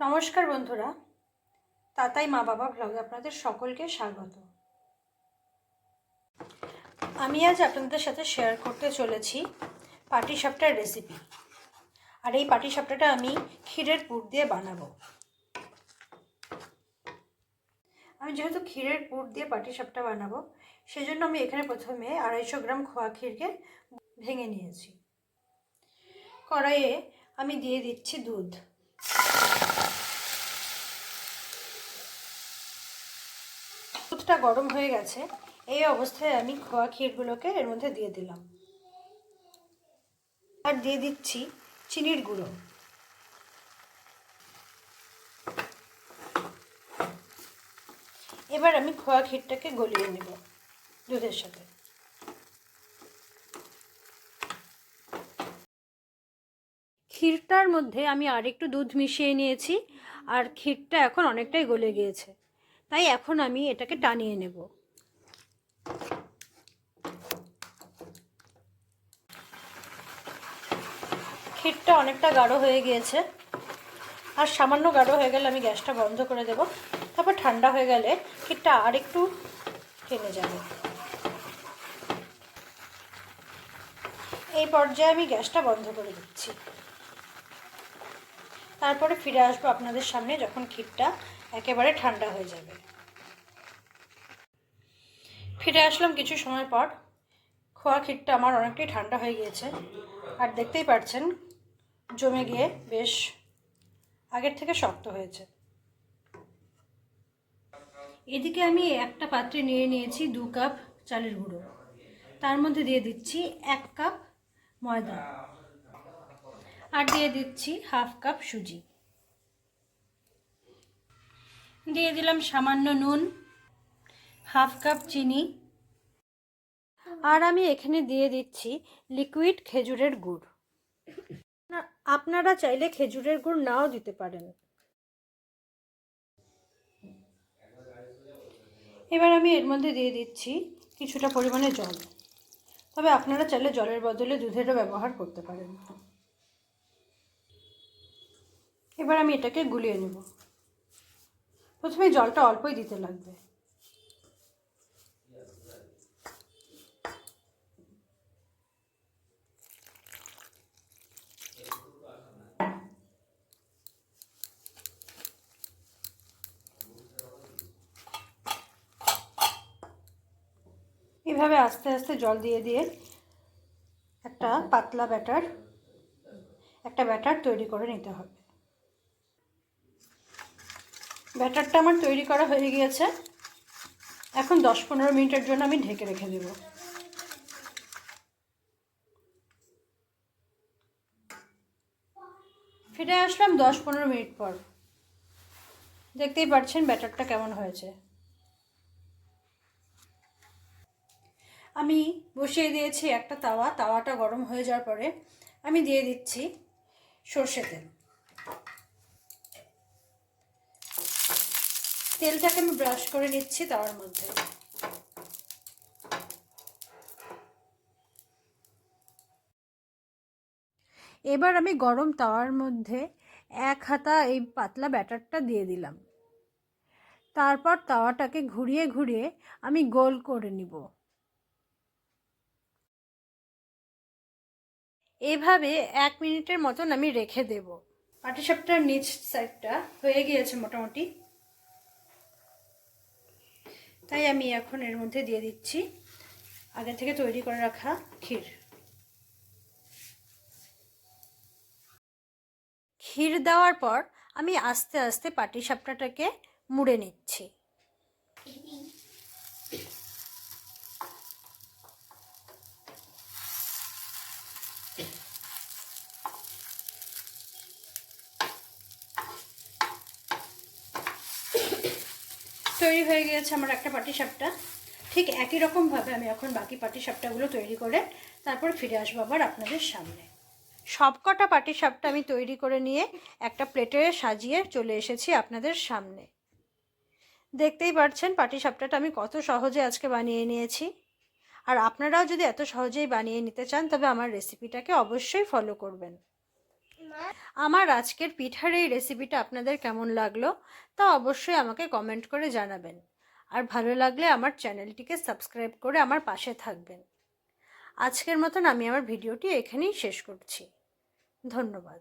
নমস্কার বন্ধুরা, তাতাই মা বাবা ব্লগে আপনাদের সকলকে স্বাগত। আমি আজ আপনাদের সাথে শেয়ার করতে চলেছি পাটিসাপটার রেসিপি। আর এই পাটিসাপটাটা আমি ক্ষীরের পুর দিয়ে বানাবো। আমি যেহেতু ক্ষীরের পুর দিয়ে পাটিসাপটা বানাবো, সেজন্য আমি এখানে প্রথমে 250 গ্রাম খোয়া ক্ষীরকে ভেঙে নিয়েছি। কড়াইয়ে আমি দিয়ে দিচ্ছি দুধ। দুধটা গরম হয়ে গেছে। এই অবস্থায় আমি খোয়া ক্ষীরগুলোকে এর মধ্যে দিয়ে দিলাম আর দিয়ে দিচ্ছি চিনির গুঁড়ো। এবার আমি খোয়া ক্ষীরটাকে গলিয়ে নেব দুধের সাথে। ক্ষীরটার মধ্যে আমি আরেকটু দুধ মিশিয়ে নিয়েছি আর ক্ষীরটা এখন অনেকটাই গলে গিয়েছে, তাই এখন আমি এটাকে টানিয়ে নেব। ক্ষীরটা অনেকটা গাঢ় হয়ে গিয়েছে, আর সামান্য গাঢ় হয়ে গেলে আমি গ্যাসটা বন্ধ করে দেব। তারপর ঠান্ডা হয়ে গেলে ক্ষীরটা আর একটু টেনে যাবে। এই পর্যায়ে আমি গ্যাসটা বন্ধ করে দিচ্ছি। তারপরে ফিরে আসবো আপনাদের সামনে যখন ক্ষীরটা একেবারে ঠান্ডা হয়ে যাবে। ফিরে আসলাম কিছু সময় পর। খোয়া ক্ষীরটা আমার অনেকটাই ঠান্ডা হয়ে গিয়েছে, আর দেখতেই পাচ্ছেন জমে গিয়ে বেশ আগের থেকে শক্ত হয়েছে। এদিকে আমি একটা পাত্রে নিয়ে নিয়েছি 2 কাপ চালের গুঁড়ো। তার মধ্যে দিয়ে দিচ্ছি 1 কাপ ময়দা আর দিয়ে দিচ্ছি 1/2 কাপ সুজি। দিয়ে দিলাম সামান্য নুন, 1/2 কাপ চিনি, আর আমি এখানে দিয়ে দিচ্ছি লিকুইড খেজুরের গুড়। আপনারা চাইলে খেজুরের গুড় নাও দিতে পারেন। এবার আমি এর মধ্যে দিয়ে দিচ্ছি কিছুটা পরিমাণে জল, তবে আপনারা চাইলে জলের বদলে দুধেরও ব্যবহার করতে পারেন। এবার আমি এটাকে গুলিয়ে নেব। প্রথমে জলটা অল্পই দিতে লাগবে। এভাবে আস্তে আস্তে জল দিয়ে দিয়ে একটা পাতলা ব্যাটার তৈরি করে নিতে হবে। ব্যাটারটা আমার তৈরি করা হয়ে গিয়েছে। এখন 10-15 মিনিটের জন্য আমি ঢেকে রেখে দেব। ফিরে আসলাম 10-15 মিনিট পর। দেখতেই পাচ্ছেন ব্যাটারটা কেমন হয়েছে। আমি বসিয়ে দিয়েছি একটা তাওয়া। তাওয়াটা গরম হয়ে যাওয়ার পরে আমি দিয়ে দিচ্ছি সর্ষে তেল। তেলটাকে আমি ব্রাশ করে নিচ্ছি তাওয়ার মধ্যে। এবার আমি গরম তাওয়ার মধ্যে 1 হাতা এই পাতলা ব্যাটারটা দিয়ে দিলাম। তারপর তাওয়াটাকে ঘুরিয়ে ঘুরিয়ে আমি গোল করে নিব। এভাবে 1 মিনিটের মতন আমি রেখে দেব। পাটিসাপটার নিচ সাইডটা হয়ে গিয়েছে মোটামুটি, তাই আমি এখন এর মধ্যে দিয়ে দিচ্ছি আগে থেকে তৈরি করে রাখা ক্ষীর। ক্ষীর দেওয়ার পর আমি আস্তে আস্তে পাটিসাপটাটাকে মুড়ে নিচ্ছি। তৈরি হয়ে গিয়েছে আমার একটা পাটিসাপটা। ঠিক একই রকমভাবে আমি এখন বাকি পাটিসাপটাগুলো তৈরি করে তারপর ফিরে আসবো আবার আপনাদের সামনে। সবকটা পাটিসাপটা আমি তৈরি করে নিয়ে একটা প্লেটে সাজিয়ে চলে এসেছি আপনাদের সামনে। দেখতেই পাচ্ছেন পাটিসাপটাটা আমি কত সহজে আজকে বানিয়ে নিয়েছি। আর আপনারাও যদি এত সহজেই বানিয়ে নিতে চান তবে আমার রেসিপিটাকে অবশ্যই ফলো করবেন। আমার আজকের পিঠার এই রেসিপিটা আপনাদের কেমন লাগলো তা অবশ্যই আমাকে কমেন্ট করে জানাবেন। আর ভালো লাগলে আমার চ্যানেলটিকে সাবস্ক্রাইব করে আমার পাশে থাকবেন। আজকের মতন আমি আমার ভিডিওটি এখানেই শেষ করছি। ধন্যবাদ।